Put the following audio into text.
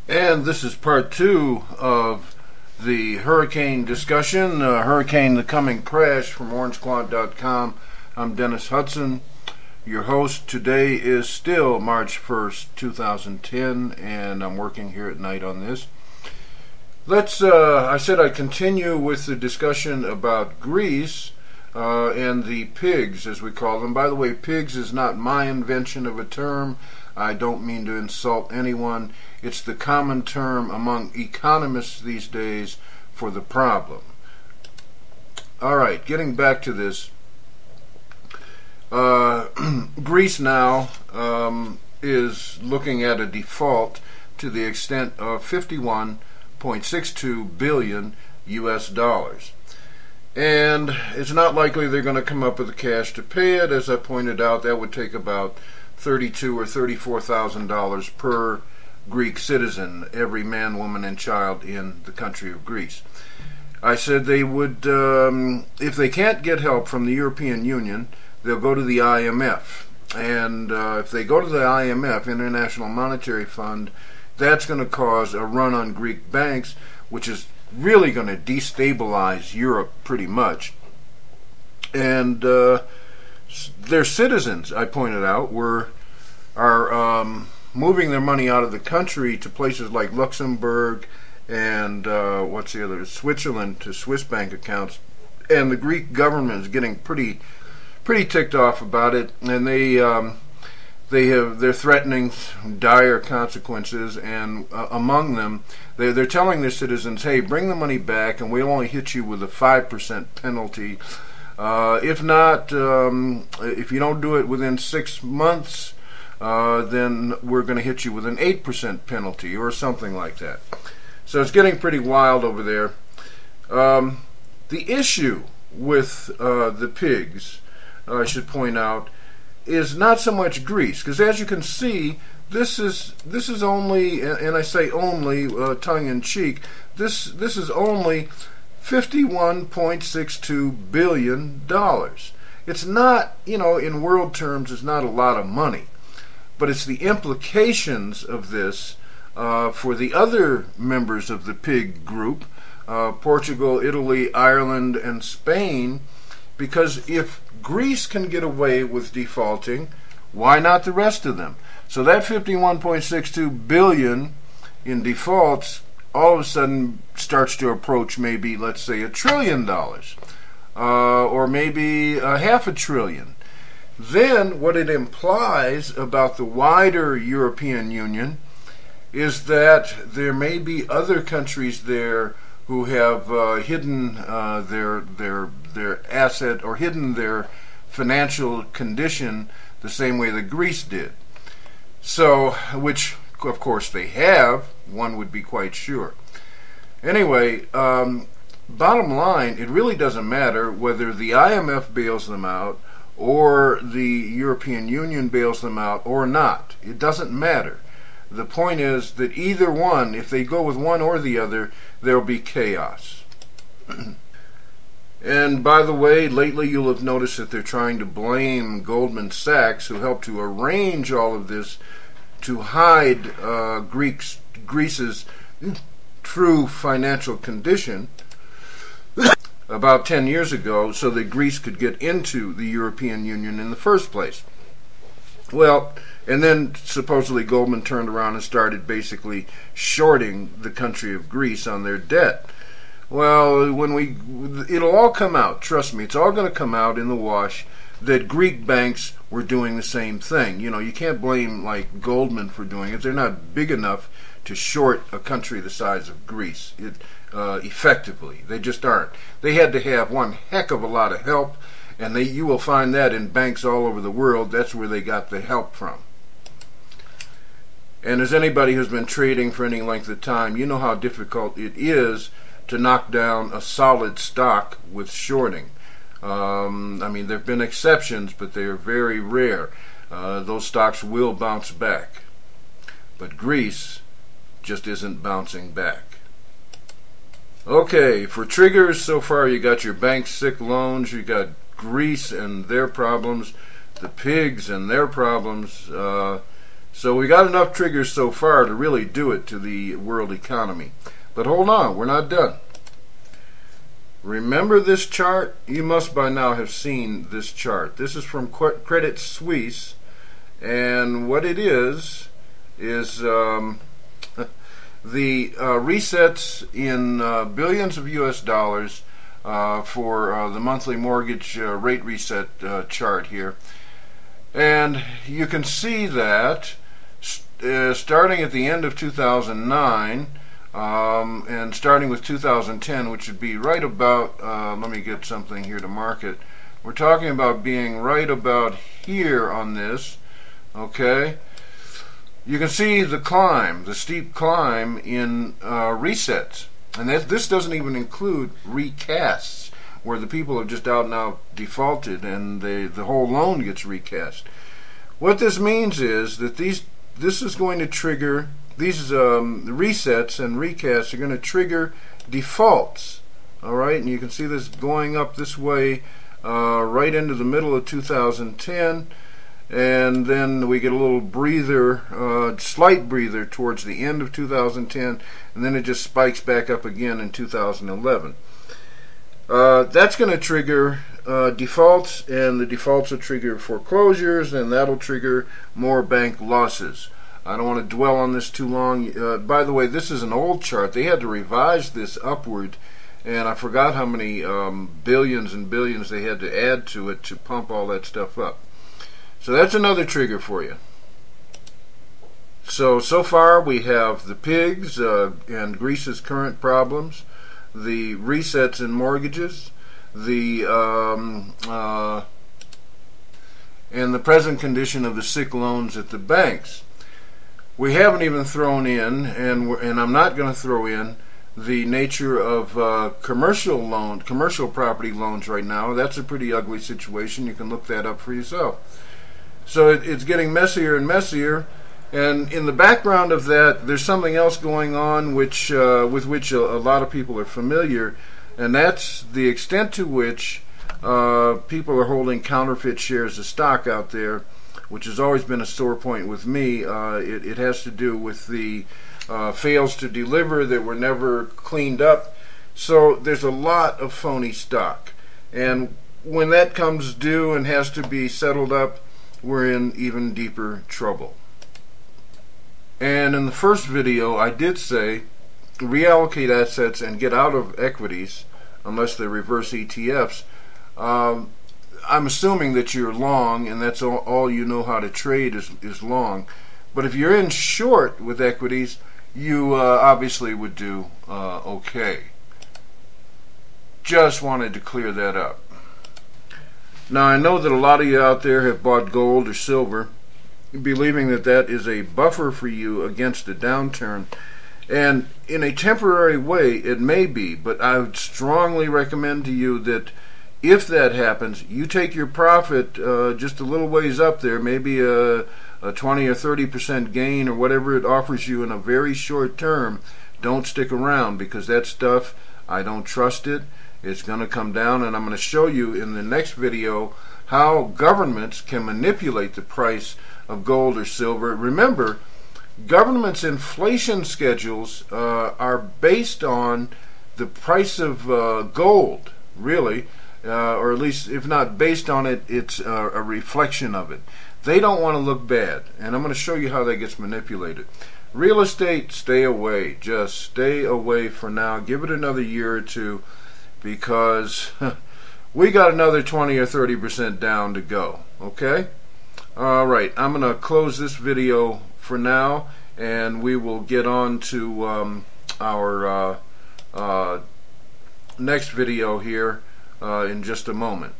And this is part two of the hurricane discussion, Hurricane the Coming Crash from orangequant.com. I'm Dennis Hudson. Your host today is still March 1st, 2010, and I'm working here at night on this. I said I'd continue with the discussion about Greece and the pigs, as we call them. By the way, pigs is not my invention of a term. I don't mean to insult anyone. It's the common term among economists these days for the problem. All right, getting back to this. Greece now is looking at a default to the extent of 51.62 billion US dollars. And it's not likely they're going to come up with the cash to pay it. As I pointed out, that would take about $32,000 or $34,000 per Greek citizen, every man, woman, and child in the country of Greece. I said they would, if they can't get help from the European Union, they'll go to the IMF. And if they go to the IMF, International Monetary Fund, that's going to cause a run on Greek banks, which is really going to destabilize Europe pretty much. And their citizens, I pointed out, are moving their money out of the country to places like Luxembourg and what's the other, Switzerland, to Swiss bank accounts. And the Greek government is getting pretty ticked off about it, and they're threatening dire consequences, and among them they're telling their citizens, hey, bring the money back and we'll only hit you with a 5% penalty. If not, if you don't do it within 6 months, then we're going to hit you with an 8% penalty or something like that. So it's getting pretty wild over there. The issue with the pigs, I should point out, is not so much Greece, because as you can see, this is only, and I say only tongue-in-cheek, this is only $51.62 billion. It's not, in world terms, it's not a lot of money, but it's the implications of this for the other members of the pig group, Portugal, Italy, Ireland, and Spain, because if Greece can get away with defaulting, why not the rest of them? So that 51.62 billion in defaults all of a sudden starts to approach maybe, let's say, $1 trillion, or maybe $500 billion. Then what it implies about the wider European Union is that there may be other countries there who have hidden their asset or hidden their financial condition the same way that Greece did. So, which of course they have, one would be quite sure. Anyway, bottom line, it really doesn't matter whether the IMF bails them out or the European Union bails them out or not. It doesn't matter. The point is that either one, if they go with one or the other, there'll be chaos. And by the way, lately you'll have noticed that they're trying to blame Goldman Sachs, who helped to arrange all of this to hide Greece's true financial condition about 10 years ago, so that Greece could get into the European Union in the first place. Well, and then supposedly Goldman turned around and started basically shorting the country of Greece on their debt. Well, it'll all come out, trust me, it's all going to come out in the wash that Greek banks were doing the same thing. You can't blame like Goldman for doing it. They're not big enough to short a country the size of Greece effectively. They just aren't. They had to have one heck of a lot of help, and you will find that in banks all over the world. That's where they got the help from. And as anybody who's been trading for any length of time, you know how difficult it is to knock down a solid stock with shorting. I mean, there have been exceptions, but they are very rare. Those stocks will bounce back. But Greece just isn't bouncing back. Okay, for triggers, so far you got your bank sick loans, you got Greece and their problems, the pigs and their problems. So we got enough triggers so far to really do it to the world economy. But hold on, we're not done. Remember this chart? You must by now have seen this chart. This is from Credit Suisse, and what it is the resets in billions of US dollars for the monthly mortgage rate reset chart here. And you can see that starting at the end of 2009 and starting with 2010, which would be right about, let me get something here to mark it. We're talking about being right about here on this, okay? You can see the climb, the steep climb in resets. And this doesn't even include recasts, where the people have just out and out defaulted and the whole loan gets recast. What this means is that this is going to trigger, these resets and recasts are going to trigger defaults. Alright, and you can see this going up this way right into the middle of 2010. And then we get a little breather, slight breather towards the end of 2010, and then it just spikes back up again in 2011. That's going to trigger defaults, and the defaults will trigger foreclosures, and that'll trigger more bank losses. I don't want to dwell on this too long. By the way, this is an old chart. They had to revise this upward, and I forgot how many billions and billions they had to add to it to pump all that stuff up. So that's another trigger for you. So far we have the pigs and Greece's current problems, the resets in mortgages, the and the present condition of the sick loans at the banks. We haven't even thrown in, and I'm not going to throw in, the nature of commercial property loans right now. That's a pretty ugly situation. You can look that up for yourself. So it's getting messier and messier, and in the background of that, there's something else going on which with which a lot of people are familiar, and that's the extent to which people are holding counterfeit shares of stock out there, which has always been a sore point with me. It has to do with the fails to deliver that were never cleaned up. So there's a lot of phony stock, and when that comes due and has to be settled up, we're in even deeper trouble. And in the first video I did say reallocate assets and get out of equities unless they're reverse ETFs. I'm assuming that you're long, and that's all you know how to trade is long. But if you're in short with equities, you obviously would do okay. Just wanted to clear that up. Now, I know that a lot of you out there have bought gold or silver, believing that that is a buffer for you against a downturn. And in a temporary way, it may be, but I would strongly recommend to you that if that happens, you take your profit just a little ways up there, maybe a 20 or 30% gain or whatever it offers you in a very short term. Don't stick around, because that stuff, I don't trust it. It's going to come down, and I'm going to show you in the next video how governments can manipulate the price of gold or silver. Remember, governments' inflation schedules are based on the price of gold, really, or at least if not based on it, it's a reflection of it. They don't want to look bad, and I'm going to show you how that gets manipulated. Real estate, stay away. Just stay away for now. Give it another year or two, because we got another 20 or 30% down to go. Okay? Alright, I'm going to close this video for now, and we will get on to our next video here in just a moment.